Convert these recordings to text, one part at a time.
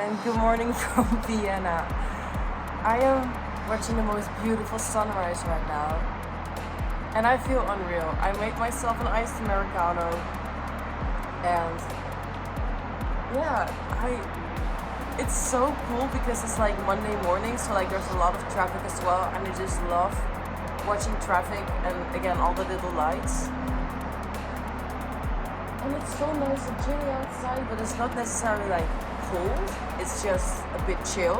and good morning from Vienna. I am watching the most beautiful sunrise right now, and I feel unreal. I made myself an iced Americano, and yeah, it's so cool because it's like Monday morning, so like there's a lot of traffic as well, and I just love watching traffic and again all the little lights. And it's so nice and chilly outside, but it's not necessarily like cold, it's just a bit chill.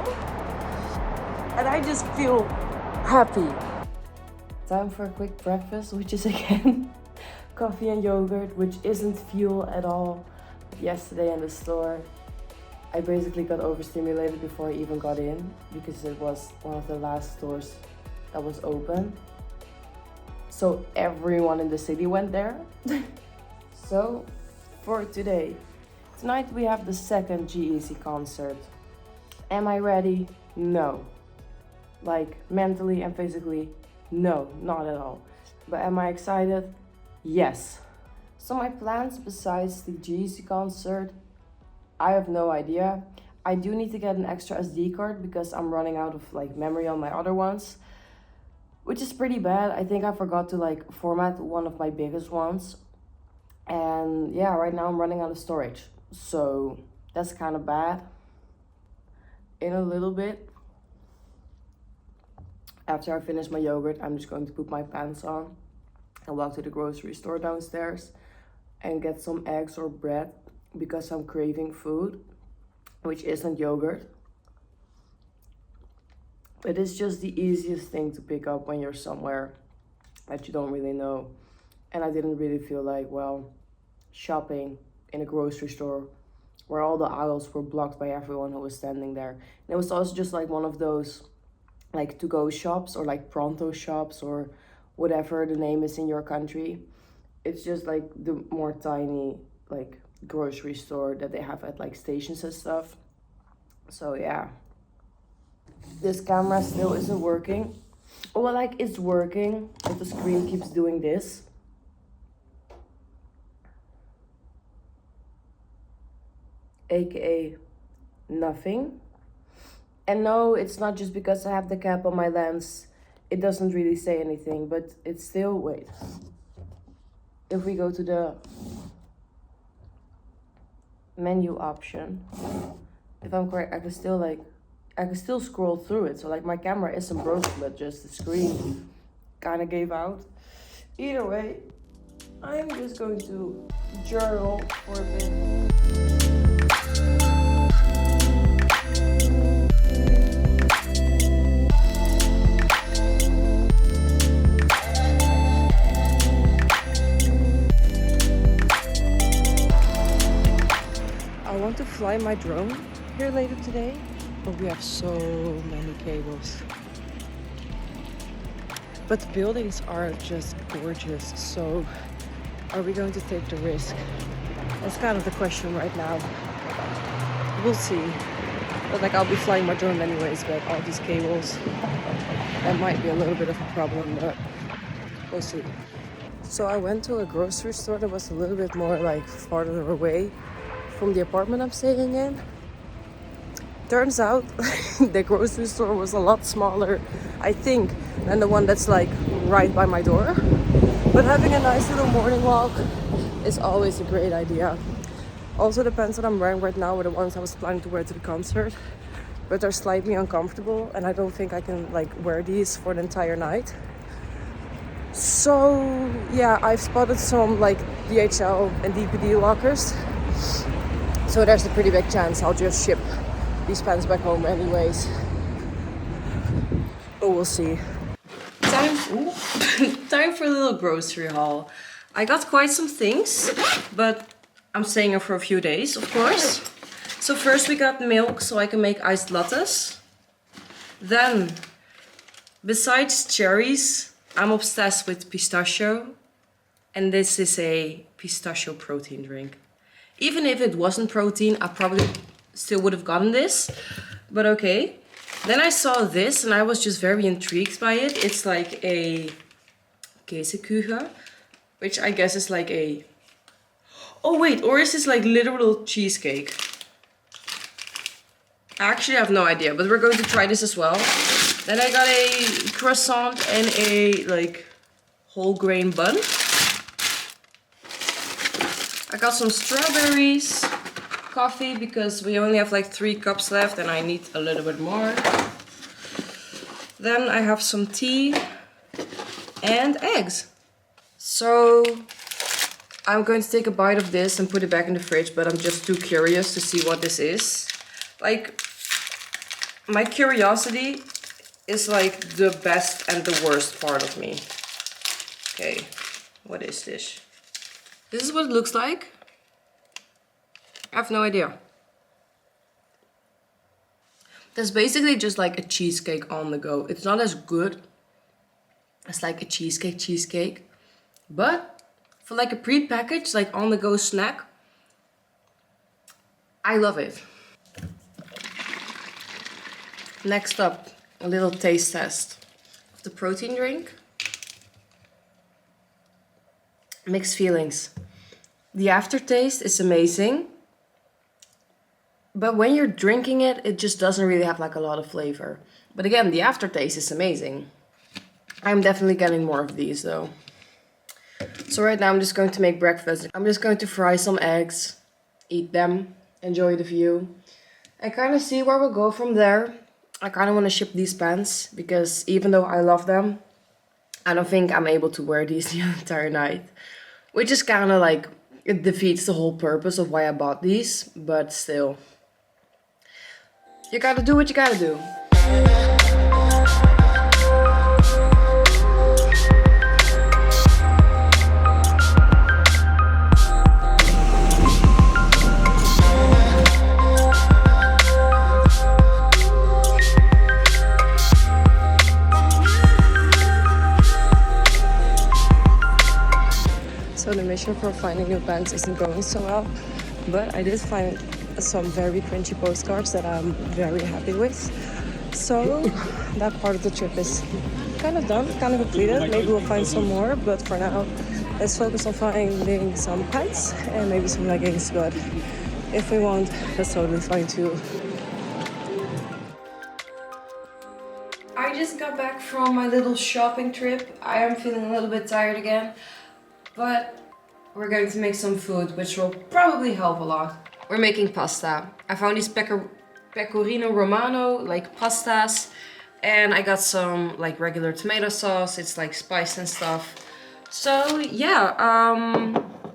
And I just feel happy. Time for a quick breakfast, which is again coffee and yogurt, which isn't fuel at all. Yesterday in the store, I basically got overstimulated before I even got in because it was one of the last stores that was open. So everyone in the city went there. So for tonight we have the second G-Eazy concert. Am I ready? No. Like mentally and physically, no, not at all. But am I excited? Yes. So my plans besides the G-Eazy concert, I have no idea. I do need to get an extra SD card because I'm running out of like memory on my other ones, which is pretty bad. I think I forgot to like format one of my biggest ones. And yeah, right now I'm running out of storage. So that's kind of bad. In a little bit, after I finish my yogurt, I'm just going to put my pants on and walk to the grocery store downstairs and get some eggs or bread because I'm craving food, which isn't yogurt. It is just the easiest thing to pick up when you're somewhere that you don't really know. And I didn't really feel like, shopping in a grocery store where all the aisles were blocked by everyone who was standing there. And it was also just like one of those like to-go shops or like pronto shops or whatever the name is in your country. It's just like the more tiny like grocery store that they have at like stations and stuff. So yeah, this camera still isn't working. Well, like it's working, but the screen keeps doing this. AKA nothing. And no, it's not just because I have the cap on my lens. It doesn't really say anything, but it's still, wait. If we go to the menu option, if I'm correct, I can still scroll through it. So like my camera isn't broken, but just the screen kind of gave out. Either way, I'm just going to journal for a bit. I want to fly my drone here later today, but we have so many cables. But the buildings are just gorgeous, so are we going to take the risk? That's kind of the question right now. We'll see. But like I'll be flying my drone anyways, but all these cables, that might be a little bit of a problem, but we'll see. So I went to a grocery store that was a little bit more like farther away from the apartment I'm staying in. Turns out the grocery store was a lot smaller, I think, than the one that's like right by my door. But having a nice little morning walk is always a great idea. Also, the pants that I'm wearing right now were the ones I was planning to wear to the concert, but they're slightly uncomfortable and I don't think I can like wear these for the entire night. So yeah, I've spotted some like DHL and DPD lockers. So there's a pretty big chance I'll just ship these pants back home anyways. But we'll see. Time for a little grocery haul. I got quite some things, but I'm staying here for a few days, of course. So first we got milk so I can make iced lattes. Then, besides cherries, I'm obsessed with pistachio. And this is a pistachio protein drink. Even if it wasn't protein, I probably still would have gotten this, but okay. Then I saw this and I was just very intrigued by it. It's like a Käsekuchen, which I guess is like a... Oh wait, or is this like literal cheesecake? I actually have no idea, but we're going to try this as well. Then I got a croissant and a like whole grain bun. I got some strawberries, coffee because we only have like 3 cups left and I need a little bit more. Then I have some tea and eggs. So I'm going to take a bite of this and put it back in the fridge, but I'm just too curious to see what this is. Like, my curiosity is like the best and the worst part of me. Okay, what is this? This is what it looks like. I have no idea. That's basically just like a cheesecake on the go. It's not as good as like a cheesecake. But for like a pre-packaged, like on the go snack, I love it. Next up, a little taste test of the protein drink. Mixed feelings. The aftertaste is amazing, but when you're drinking it, it just doesn't really have like a lot of flavor. But again, the aftertaste is amazing. I'm definitely getting more of these though. So right now I'm just going to make breakfast. I'm just going to fry some eggs, eat them, enjoy the view, and kind of see where we'll go from there. I kind of want to ship these pants because even though I love them, I don't think I'm able to wear these the entire night. Which is kind of like, it defeats the whole purpose of why I bought these, but still. You gotta do what you gotta do. So the mission for finding new pants isn't going so well, but I did find some very cringy postcards that I'm very happy with. So that part of the trip is kind of done, kind of completed. Maybe we'll find some more, but for now, let's focus on finding some pants and maybe some leggings, but if we won't, that's totally fine too. I just got back from my little shopping trip. I am feeling a little bit tired again, but we're going to make some food, which will probably help a lot. We're making pasta. I found these pecorino romano, like pastas, and I got some like regular tomato sauce. It's like spiced and stuff. So yeah,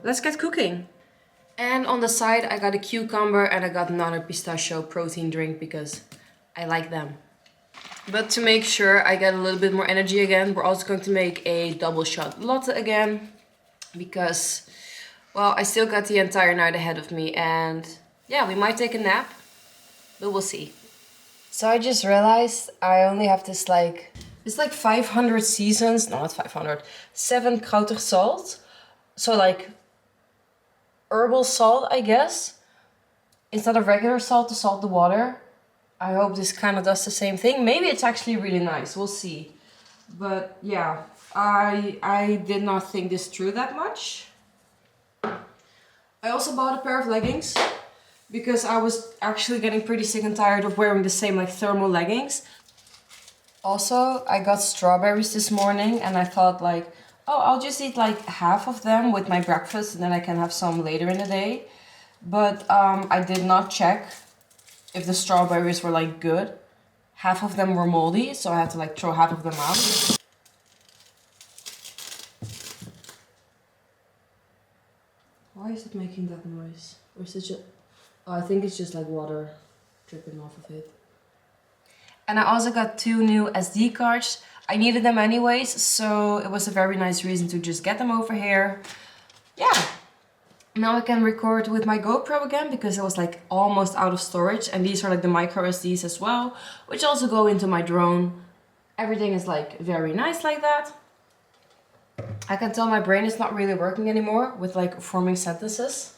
let's get cooking. And on the side, I got a cucumber and I got another pistachio protein drink because I like them. But to make sure I get a little bit more energy again, we're also going to make a double shot latte again. Because, well, I still got the entire night ahead of me and yeah, we might take a nap, but we'll see. So I just realized I only have this like, it's like 500 seasons, no not 500, 7 krautig salt. So like herbal salt, I guess. Instead of regular salt to salt the water. I hope this kind of does the same thing. Maybe it's actually really nice, we'll see. But yeah, I did not think this through that much. I also bought a pair of leggings because I was actually getting pretty sick and tired of wearing the same like thermal leggings. Also, I got strawberries this morning and I thought like, oh, I'll just eat like half of them with my breakfast and then I can have some later in the day. But I did not check if the strawberries were like good. Half of them were moldy, so I had to like throw half of them out. Why is it making that noise? Or is it just... Oh, I think it's just like water dripping off of it. And I also got 2 new SD cards. I needed them anyways, so it was a very nice reason to just get them over here. Yeah. Now I can record with my GoPro again because it was like almost out of storage. And these are like the micro SDs as well, which also go into my drone. Everything is like very nice like that. I can tell my brain is not really working anymore with like forming sentences.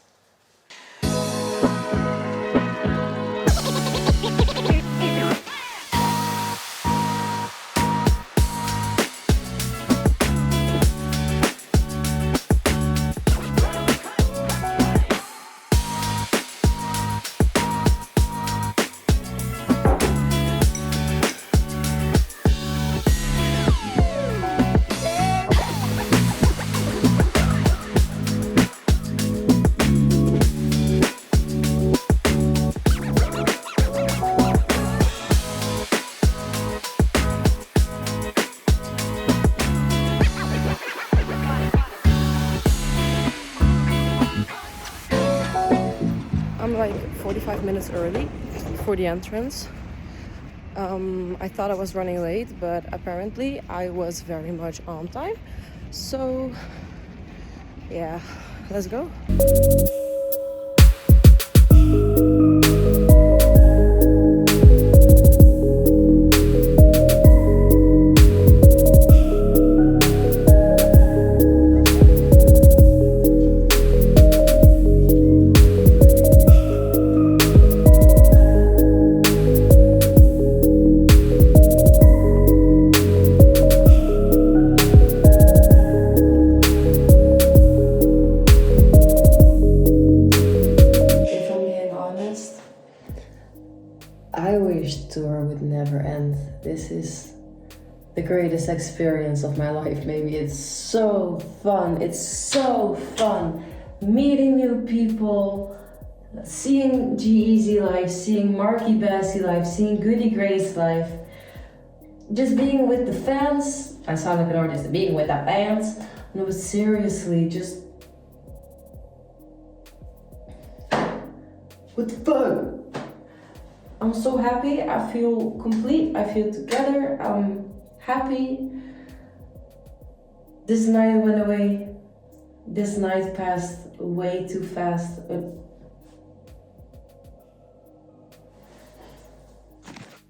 5 minutes early for the entrance. I thought I was running late, but apparently I was very much on time. So yeah, let's go. I wish tour would never end. This is the greatest experience of my life. Maybe it's so fun. It's so fun meeting new people, seeing G-Eazy live, seeing Marky Bassey live, seeing Goody Grace live, just being with the fans. I sound like an artist. Being with the fans. No, but seriously, just what the fuck? I'm so happy, I feel complete, I feel together, I'm happy. This night went away, this night passed way too fast.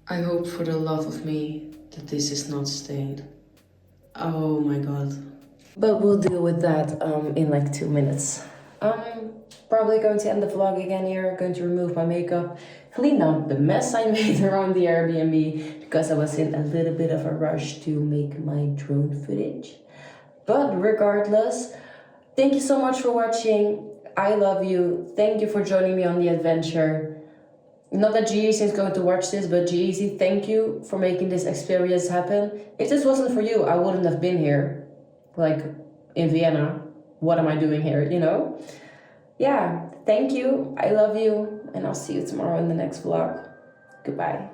I hope for the love of me that this is not stained. Oh my god. But we'll deal with that in like 2 minutes. Probably going to end the vlog again here, going to remove my makeup, clean up the mess I made around the Airbnb because I was in a little bit of a rush to make my drone footage. But regardless, thank you so much for watching. I love you. Thank you for joining me on the adventure. Not that G-Eazy is going to watch this, but G-Eazy, thank you for making this experience happen. If this wasn't for you, I wouldn't have been here, like in Vienna. What am I doing here, you know? Yeah, thank you, I love you, and I'll see you tomorrow in the next vlog. Goodbye.